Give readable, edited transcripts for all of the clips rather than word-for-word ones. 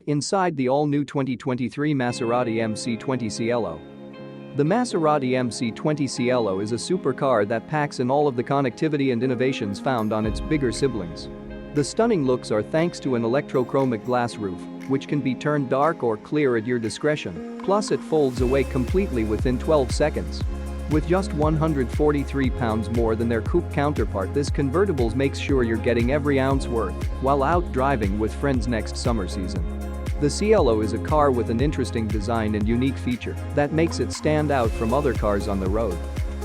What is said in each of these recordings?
Inside the all-new 2023 Maserati MC20 Cielo. The Maserati MC20 Cielo is a supercar that packs in all of the connectivity and innovations found on its bigger siblings. The stunning looks are thanks to an electrochromic glass roof, which can be turned dark or clear at your discretion, plus it folds away completely within 12 seconds. With just 143 pounds more than their coupe counterpart, this convertible makes sure you're getting every ounce worth while out driving with friends next summer season. The Cielo is a car with an interesting design and unique feature that makes it stand out from other cars on the road.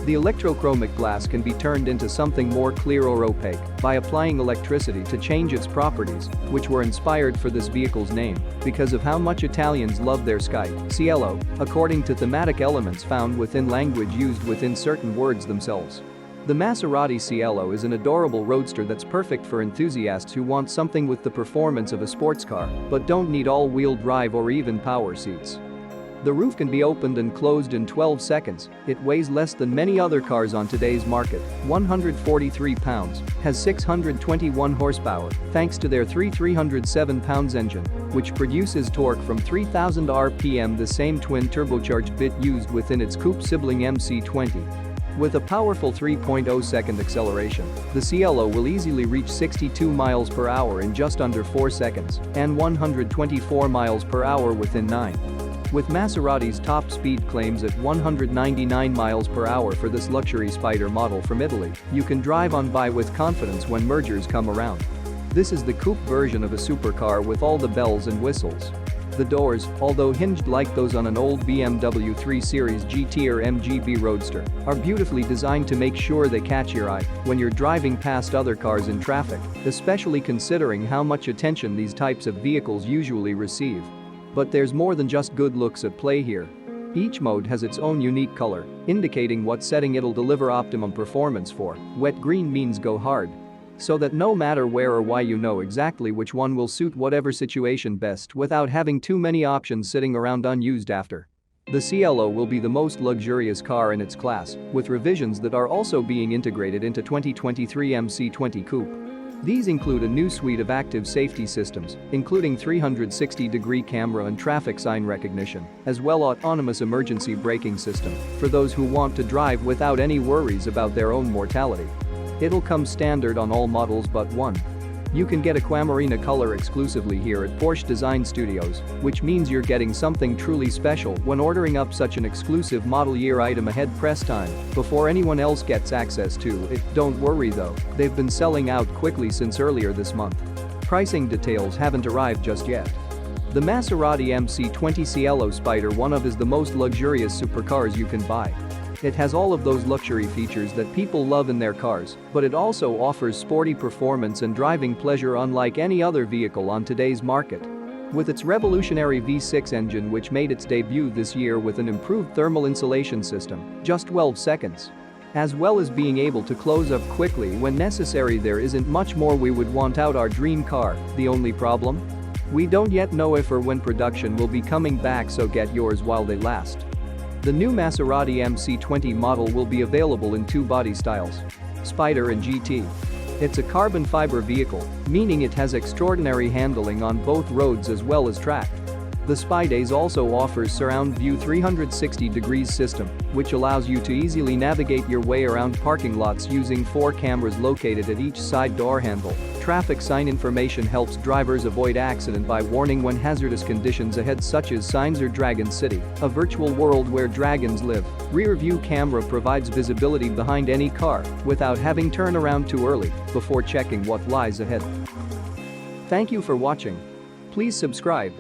The electrochromic glass can be turned into something more clear or opaque by applying electricity to change its properties, which were inspired for this vehicle's name because of how much Italians love their sky, Cielo, according to thematic elements found within language used within certain words themselves. The Maserati Cielo is an adorable roadster that's perfect for enthusiasts who want something with the performance of a sports car but don't need all-wheel drive or even power seats. The roof can be opened and closed in 12 seconds, it weighs less than many other cars on today's market, 143 pounds, has 621 horsepower thanks to their 307 pounds engine, which produces torque from 3,000 RPM, the same twin turbocharged bit used within its coupe sibling MC20. With a powerful 3.0-second acceleration, the Cielo will easily reach 62 miles per hour in just under 4 seconds and 124 miles per hour within 9. With Maserati's top speed claims at 199 miles per hour for this luxury Spider model from Italy, you can drive on by with confidence when mergers come around. This is the coupe version of a supercar with all the bells and whistles. The doors, although hinged like those on an old BMW 3 Series GT or MGB Roadster, are beautifully designed to make sure they catch your eye when you're driving past other cars in traffic, especially considering how much attention these types of vehicles usually receive. But there's more than just good looks at play here. Each mode has its own unique color, indicating what setting it'll deliver optimum performance for. Wet green means go hard. So that no matter where or why, you know exactly which one will suit whatever situation best without having too many options sitting around unused after. The Cielo will be the most luxurious car in its class, with revisions that are also being integrated into 2023 MC20 Coupe. These include a new suite of active safety systems, including 360-degree camera and traffic sign recognition, as well as autonomous emergency braking system for those who want to drive without any worries about their own mortality. It'll come standard on all models but one. You can get Aquamarina color exclusively here at Porsche Design Studios, which means you're getting something truly special when ordering up such an exclusive model year item ahead press time before anyone else gets access to it. Don't worry though, they've been selling out quickly since earlier this month. Pricing details haven't arrived just yet. The Maserati MC20 Cielo Spider one of is the most luxurious supercars you can buy. It has all of those luxury features that people love in their cars, but it also offers sporty performance and driving pleasure unlike any other vehicle on today's market. With its revolutionary V6 engine, which made its debut this year with an improved thermal insulation system, just 12 seconds. As well as being able to close up quickly when necessary, there isn't much more we would want out our dream car. The only problem? We don't yet know if or when production will be coming back, so get yours while they last. The new Maserati MC20 model will be available in two body styles: Spider and GT. It's a carbon fiber vehicle, meaning it has extraordinary handling on both roads as well as track. The Spider also offers surround view 360 degrees system, which allows you to easily navigate your way around parking lots using 4 cameras located at each side door handle. Traffic sign information helps drivers avoid accident by warning when hazardous conditions ahead, such as signs or Dragon City, a virtual world where dragons live. Rear view camera provides visibility behind any car without having to turn around too early before checking what lies ahead. Thank you for watching. Please subscribe.